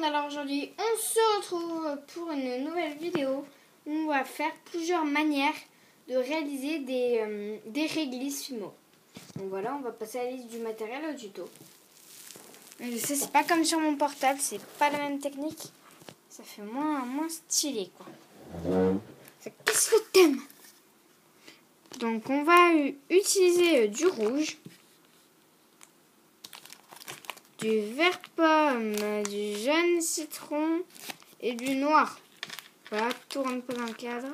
alors aujourd'hui on se retrouve pour une nouvelle vidéo où on va faire plusieurs manières de réaliser des réglisses Fimo. Donc voilà, on va passer à la liste du matériel au tuto. Je sais, c'est pas comme sur mon portable, c'est pas la même technique. Ça fait moins stylé quoi. Qu'est-ce que t'aimes? Donc on va utiliser du rouge, du vert pomme, du jaune citron et du noir. Voilà, tout un peu dans le cadre.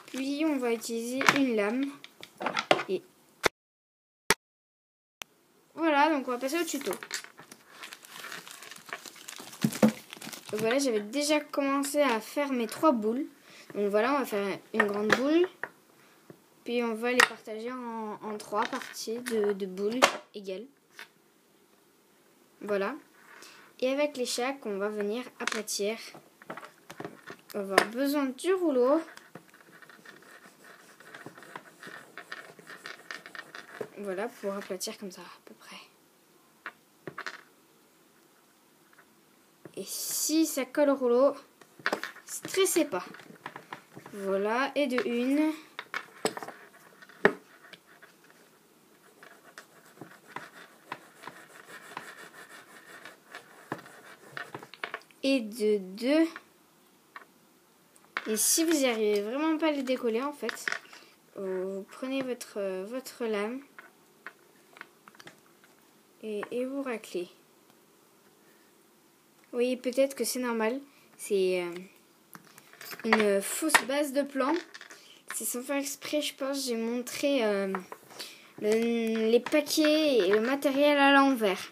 Puis on va utiliser une lame. Et voilà, donc on va passer au tuto. Donc voilà, j'avais déjà commencé à faire mes 3 boules. Donc voilà, on va faire une grande boule. Puis on va les partager en 3 parties de boules égales. Voilà. Et avec les chaques, on va venir aplatir. On va avoir besoin du rouleau. Voilà, pour aplatir comme ça, à peu près. Et si ça colle au rouleau, stressez pas. Voilà, et de une. Et de 2. Et si vous n'y arrivez vraiment pas à les décoller, en fait, vous prenez votre lame et vous raclez. Oui, peut-être que c'est normal. C'est une fausse base de plan. C'est sans faire exprès, je pense. J'ai montré les paquets et le matériel à l'envers.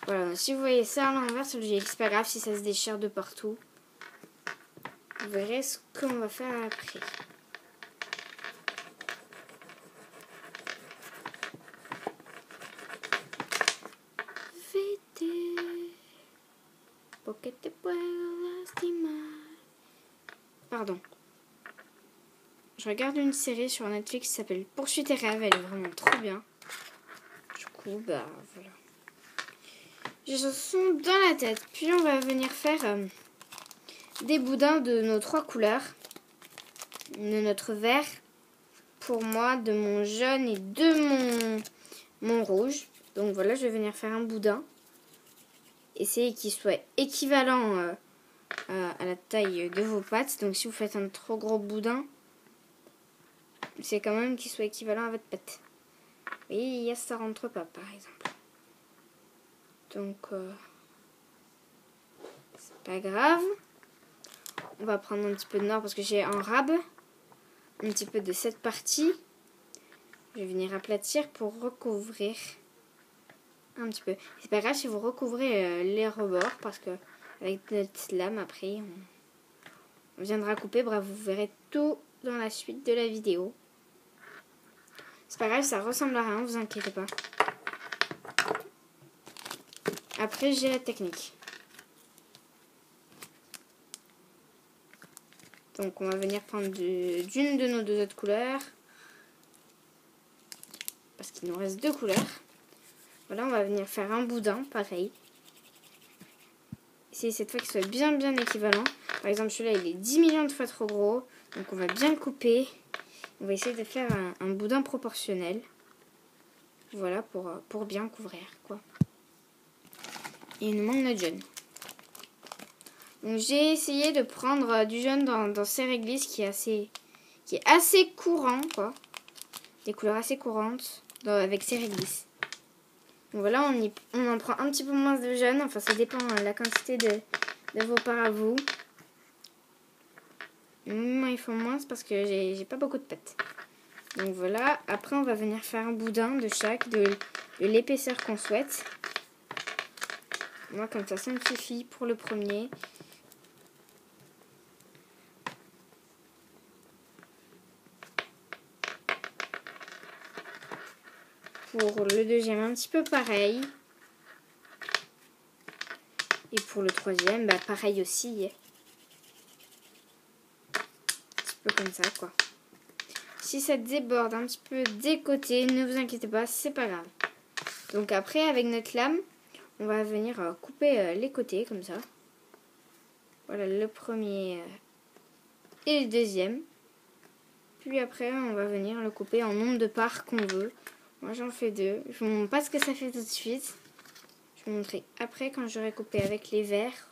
Voilà, si vous voyez ça à l'envers, c'est pas grave si ça se déchire de partout. Vous verrez ce qu'on va faire après. Pardon. Je regarde une série sur Netflix qui s'appelle Poursuis tes rêves. Elle est vraiment trop bien. Du coup, bah voilà. J'ai ce son dans la tête. Puis on va venir faire des boudins de nos 3 couleurs. De notre vert, pour moi, de mon jaune et de mon rouge. Donc voilà, je vais venir faire un boudin. Essayez qu'il soit équivalent à la taille de vos pattes. Donc si vous faites un trop gros boudin, c'est quand même qu'il soit équivalent à votre patte. Vous voyez, ça rentre pas, par exemple. Donc, c'est pas grave. On va prendre un petit peu de noir parce que j'ai un rab. Un petit peu de cette partie. Je vais venir aplatir pour recouvrir un petit peu. C'est pas grave si vous recouvrez les rebords parce que avec notre lame après on viendra couper. Bref, vous verrez tout dans la suite de la vidéo. C'est pas grave, ça ressemble à rien, vous inquiétez pas. Après j'ai la technique. Donc on va venir prendre d'une de nos 2 autres couleurs. Parce qu'il nous reste 2 couleurs. Voilà, on va venir faire un boudin, pareil. Essayez cette fois qu'il soit bien équivalent. Par exemple, celui-là, il est 10 millions de fois trop gros. Donc on va bien le couper. On va essayer de faire un boudin proportionnel. Voilà, pour bien couvrir, quoi. Et il nous manque notre jaune. Donc j'ai essayé de prendre du jaune dans ces réglisses qui est assez courant, quoi. Des couleurs assez courantes avec ces réglisses. Donc voilà, on en prend un petit peu moins de jaune. Enfin, ça dépend de la quantité de vos parts à vous. Moi, il faut moins parce que j'ai pas beaucoup de pâte. Donc voilà, après on va venir faire un boudin de chaque, de l'épaisseur qu'on souhaite. Moi, comme ça me suffit pour le premier. Pour le deuxième, un petit peu pareil. Et pour le troisième, bah pareil aussi. Un petit peu comme ça, quoi. Si ça déborde un petit peu des côtés, ne vous inquiétez pas, c'est pas grave. Donc après, avec notre lame, on va venir couper les côtés comme ça. Voilà le premier et le deuxième. Puis après, on va venir le couper en nombre de parts qu'on veut. Moi, j'en fais 2. Je vous montre pas ce que ça fait tout de suite. Je vais vous montrer après quand j'aurai coupé avec les verres.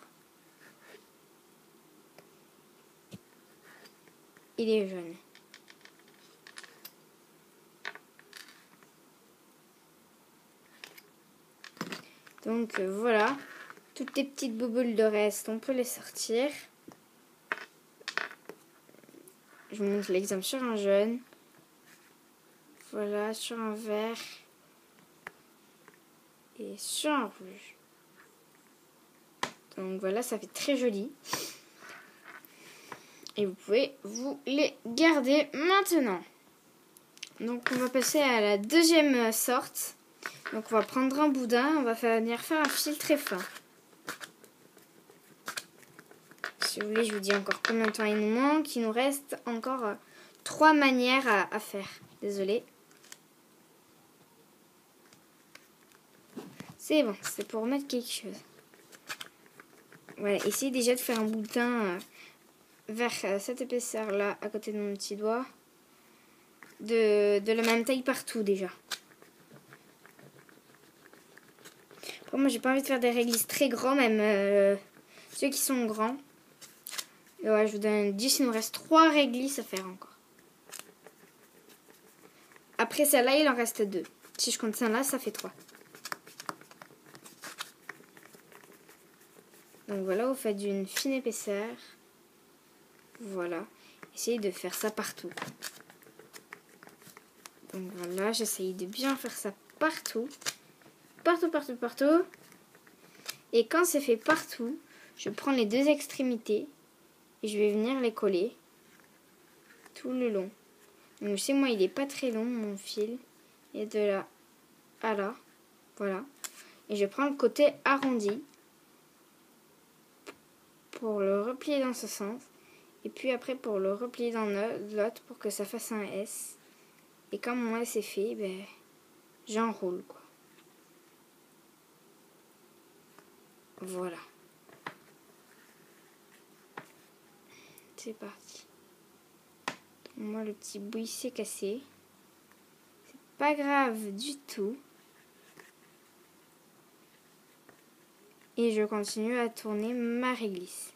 Il est jaune. Donc voilà, toutes les petites bouboules de reste, on peut les sortir. Je vous montre l'exemple sur un jaune. Voilà, sur un vert. Et sur un rouge. Donc voilà, ça fait très joli. Et vous pouvez vous les garder maintenant. Donc on va passer à la deuxième sorte. Donc on va prendre un boudin, on va venir faire un fil très fin. Si vous voulez, je vous dis encore combien de temps il nous manque. Il nous reste encore 3 manières à faire. Désolée. C'est bon, c'est pour mettre quelque chose. Voilà, essayez déjà de faire un boudin vers cette épaisseur-là, à côté de mon petit doigt. De la même taille partout déjà. Après, moi, j'ai pas envie de faire des réglisses très grands, même ceux qui sont grands. Et ouais, je vous donne un 10, il nous reste 3 réglisses à faire encore. Après celle-là, il en reste 2. Si je compte celle-là, ça fait 3. Donc voilà, vous faites d'une fine épaisseur. Voilà. Essayez de faire ça partout. Donc voilà, j'essaye de bien faire ça partout. Partout, partout, partout. Et quand c'est fait partout, je prends les 2 extrémités et je vais venir les coller tout le long. Donc chez moi, il n'est pas très long, mon fil. Et de là à là. Voilà. Et je prends le côté arrondi pour le replier dans ce sens. Et puis après pour le replier dans l'autre pour que ça fasse un S. Et quand mon S est fait, ben, j'enroule quoi. Voilà. C'est parti. Moi, le petit bout s'est cassé. C'est pas grave du tout. Et je continue à tourner ma réglisse.